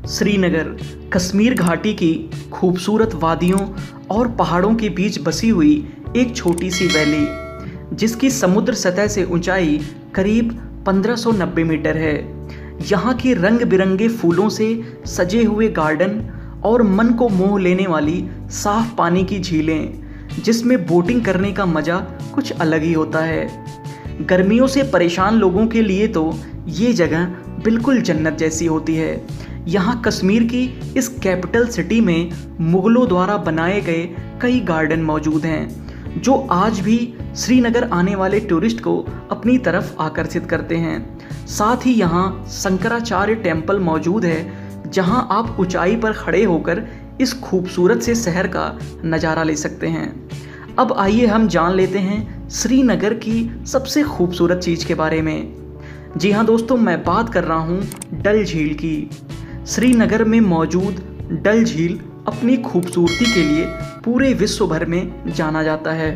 श्रीनगर कश्मीर घाटी की खूबसूरत वादियों और पहाड़ों के बीच बसी हुई एक छोटी सी वैली, जिसकी समुद्र सतह से ऊंचाई करीब 1590 मीटर है। यहाँ के रंग बिरंगे फूलों से सजे हुए गार्डन और मन को मोह लेने वाली साफ पानी की झीलें, जिसमें बोटिंग करने का मज़ा कुछ अलग ही होता है। गर्मियों से परेशान लोगों के लिए तो ये जगह बिल्कुल जन्नत जैसी होती है। यहाँ कश्मीर की इस कैपिटल सिटी में मुग़लों द्वारा बनाए गए कई गार्डन मौजूद हैं, जो आज भी श्रीनगर आने वाले टूरिस्ट को अपनी तरफ आकर्षित करते हैं। साथ ही यहाँ शंकराचार्य टेम्पल मौजूद है, जहाँ आप ऊंचाई पर खड़े होकर इस खूबसूरत से शहर का नज़ारा ले सकते हैं। अब आइए हम जान लेते हैं श्रीनगर की सबसे खूबसूरत चीज़ के बारे में। जी हाँ दोस्तों, मैं बात कर रहा हूँ डल झील की। श्रीनगर में मौजूद डल झील अपनी खूबसूरती के लिए पूरे विश्व भर में जाना जाता है।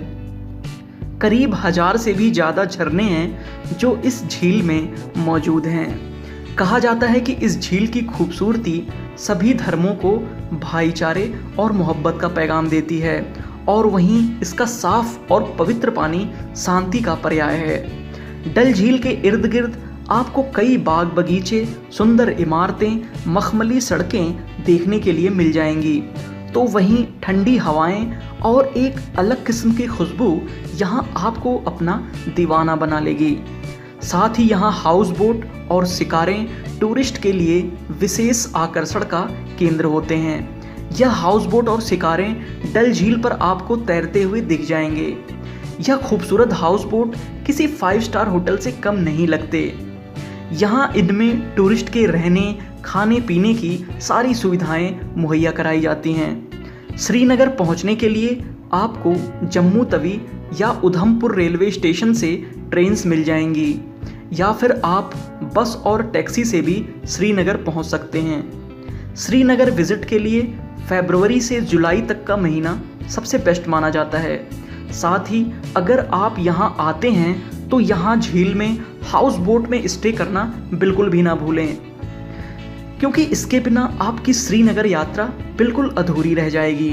करीब 1000 से भी ज़्यादा झरने हैं जो इस झील में मौजूद हैं। कहा जाता है कि इस झील की खूबसूरती सभी धर्मों को भाईचारे और मोहब्बत का पैगाम देती है, और वहीं इसका साफ और पवित्र पानी शांति का पर्याय है। डल झील के इर्द गिर्द आपको कई बाग बगीचे, सुंदर इमारतें, मखमली सड़कें देखने के लिए मिल जाएंगी। तो वहीं ठंडी हवाएं और एक अलग किस्म की खुशबू यहाँ आपको अपना दीवाना बना लेगी। साथ ही यहाँ हाउस बोट और शिकारें टूरिस्ट के लिए विशेष आकर्षण का केंद्र होते हैं। यह हाउस बोट और शिकारें डल झील पर आपको तैरते हुए दिख जाएंगे। यह खूबसूरत हाउस बोट किसी 5 स्टार होटल से कम नहीं लगते। यहाँ इनमें टूरिस्ट के रहने, खाने पीने की सारी सुविधाएं मुहैया कराई जाती हैं। श्रीनगर पहुँचने के लिए आपको जम्मू तवी या उधमपुर रेलवे स्टेशन से ट्रेन्स मिल जाएंगी, या फिर आप बस और टैक्सी से भी श्रीनगर पहुँच सकते हैं। श्रीनगर विजिट के लिए फरवरी से जुलाई तक का महीना सबसे बेस्ट माना जाता है। साथ ही अगर आप यहाँ आते हैं तो यहाँ झील में हाउस बोट में स्टे करना बिल्कुल भी ना भूलें, क्योंकि इसके बिना आपकी श्रीनगर यात्रा बिल्कुल अधूरी रह जाएगी।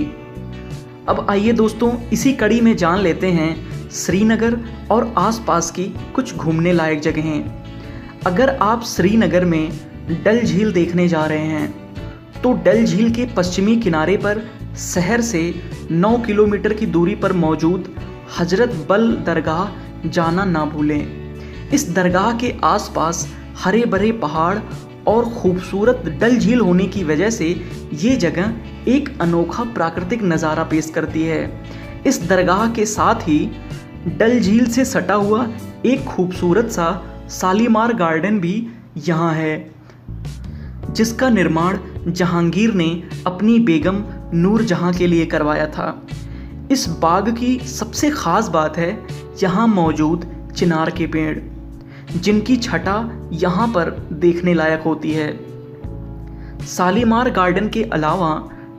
अब आइए दोस्तों, इसी कड़ी में जान लेते हैं श्रीनगर और आसपास की कुछ घूमने लायक जगहें। अगर आप श्रीनगर में डल झील देखने जा रहे हैं तो डल झील के पश्चिमी किनारे पर शहर से 9 किलोमीटर की दूरी पर मौजूद हजरत बल दरगाह जाना ना भूलें। इस दरगाह के आसपास हरे भरे पहाड़ और खूबसूरत डल झील होने की वजह से ये जगह एक अनोखा प्राकृतिक नज़ारा पेश करती है। इस दरगाह के साथ ही डल झील से सटा हुआ एक खूबसूरत सा शालीमार गार्डन भी यहाँ है, जिसका निर्माण जहांगीर ने अपनी बेगम नूरजहां के लिए करवाया था। इस बाग की सबसे ख़ास बात है यहाँ मौजूद चिनार के पेड़, जिनकी छटा यहाँ पर देखने लायक होती है। शालीमार गार्डन के अलावा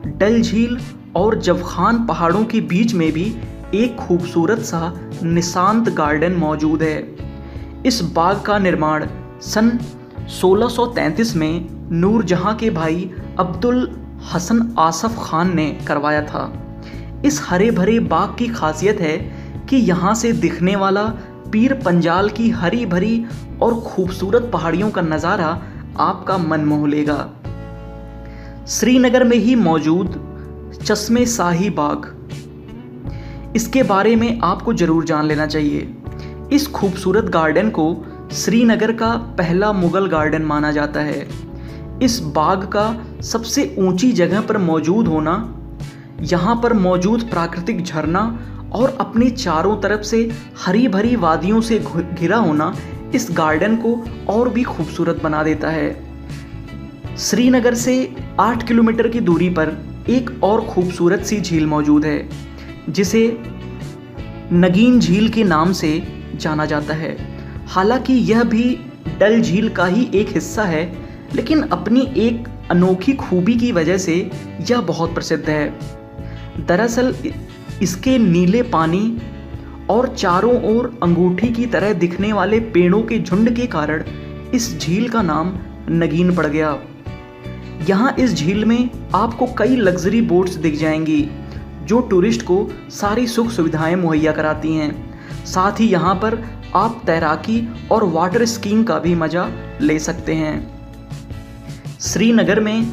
डल झील और जवखान पहाड़ों के बीच में भी एक खूबसूरत सा निशांत गार्डन मौजूद है। इस बाग का निर्माण सन 1633 में नूरजहां के भाई अब्दुल हसन आसफ खान ने करवाया था। इस हरे भरे बाग की खासियत है कि यहाँ से दिखने वाला पीर पंजाल की हरी भरी और खूबसूरत पहाड़ियों का नज़ारा आपका मन मोह लेगा। श्रीनगर में ही मौजूद चश्मे शाही बाग, इसके बारे में आपको ज़रूर जान लेना चाहिए। इस खूबसूरत गार्डन को श्रीनगर का पहला मुग़ल गार्डन माना जाता है। इस बाग का सबसे ऊंची जगह पर मौजूद होना, यहाँ पर मौजूद प्राकृतिक झरना और अपनी चारों तरफ से हरी भरी वादियों से घिरा होना इस गार्डन को और भी खूबसूरत बना देता है। श्रीनगर से 8 किलोमीटर की दूरी पर एक और खूबसूरत सी झील मौजूद है, जिसे नगीन झील के नाम से जाना जाता है। हालांकि यह भी डल झील का ही एक हिस्सा है, लेकिन अपनी एक अनोखी खूबी की वजह से यह बहुत प्रसिद्ध है। दरअसल इसके नीले पानी और चारों ओर अंगूठी की तरह दिखने वाले पेड़ों के झुंड के कारण इस झील का नाम नगीन पड़ गया। यहाँ इस झील में आपको कई लग्जरी बोट्स दिख जाएंगी जो टूरिस्ट को सारी सुख सुविधाएं मुहैया कराती हैं। साथ ही यहाँ पर आप तैराकी और वाटर स्कीइंग का भी मज़ा ले सकते हैं। श्रीनगर में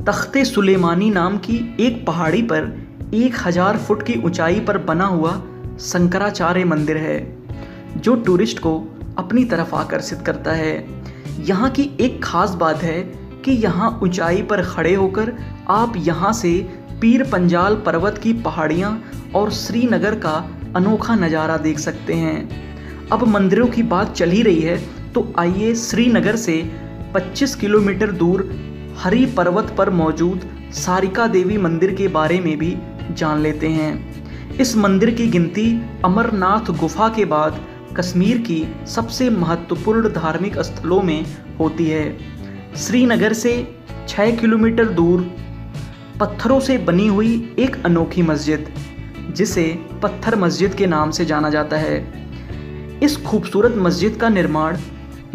तख्ते सुलेमानी नाम की एक पहाड़ी पर 1000 फुट की ऊंचाई पर बना हुआ शंकराचार्य मंदिर है जो टूरिस्ट को अपनी तरफ आकर्षित करता है। यहाँ की एक खास बात है कि यहाँ ऊंचाई पर खड़े होकर आप यहाँ से पीर पंजाल पर्वत की पहाड़ियाँ और श्रीनगर का अनोखा नज़ारा देख सकते हैं। अब मंदिरों की बात चल ही रही है तो आइए श्रीनगर से 25 किलोमीटर दूर हरी पर्वत पर मौजूद सारिका देवी मंदिर के बारे में भी जान लेते हैं। इस मंदिर की गिनती अमरनाथ गुफा के बाद कश्मीर की सबसे महत्वपूर्ण धार्मिक स्थलों में होती है। श्रीनगर से 6 किलोमीटर दूर पत्थरों से बनी हुई एक अनोखी मस्जिद, जिसे पत्थर मस्जिद के नाम से जाना जाता है। इस खूबसूरत मस्जिद का निर्माण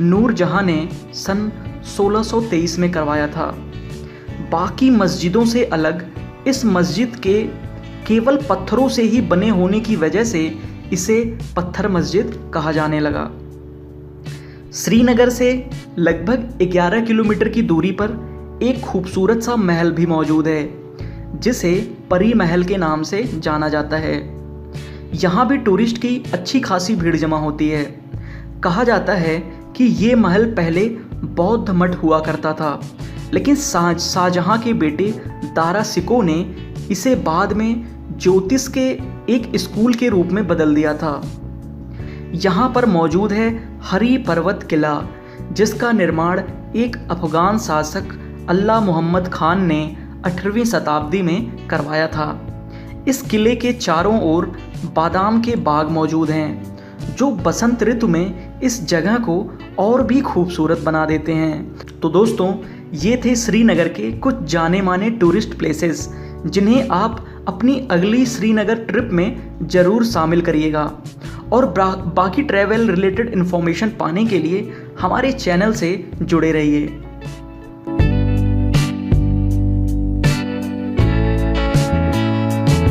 नूरजहां ने सन 1623 में करवाया था। बाकी मस्जिदों से अलग इस मस्जिद के केवल पत्थरों से ही बने होने की वजह से इसे पत्थर मस्जिद कहा जाने लगा। श्रीनगर से लगभग 11 किलोमीटर की दूरी पर एक खूबसूरत सा महल भी मौजूद है जिसे परी महल के नाम से जाना जाता है। यहाँ भी टूरिस्ट की अच्छी खासी भीड़ जमा होती है। कहा जाता है कि ये महल पहले बौद्ध मठ हुआ करता था, लेकिन शाहजहाँ के बेटे दारा सिको ने इसे बाद में ज्योतिष के एक स्कूल के रूप में बदल दिया था। यहाँ पर मौजूद है हरी पर्वत किला, जिसका निर्माण एक अफगान शासक अल्लाह मोहम्मद खान ने 18वीं शताब्दी में करवाया था। इस किले के चारों ओर बादाम के बाग मौजूद हैं जो बसंत ऋतु में इस जगह को और भी खूबसूरत बना देते हैं। तो दोस्तों, ये थे श्रीनगर के कुछ जाने माने टूरिस्ट प्लेसेस जिन्हें आप अपनी अगली श्रीनगर ट्रिप में ज़रूर शामिल करिएगा। और बाकी ट्रैवल रिलेटेड इन्फॉर्मेशन पाने के लिए हमारे चैनल से जुड़े रहिए।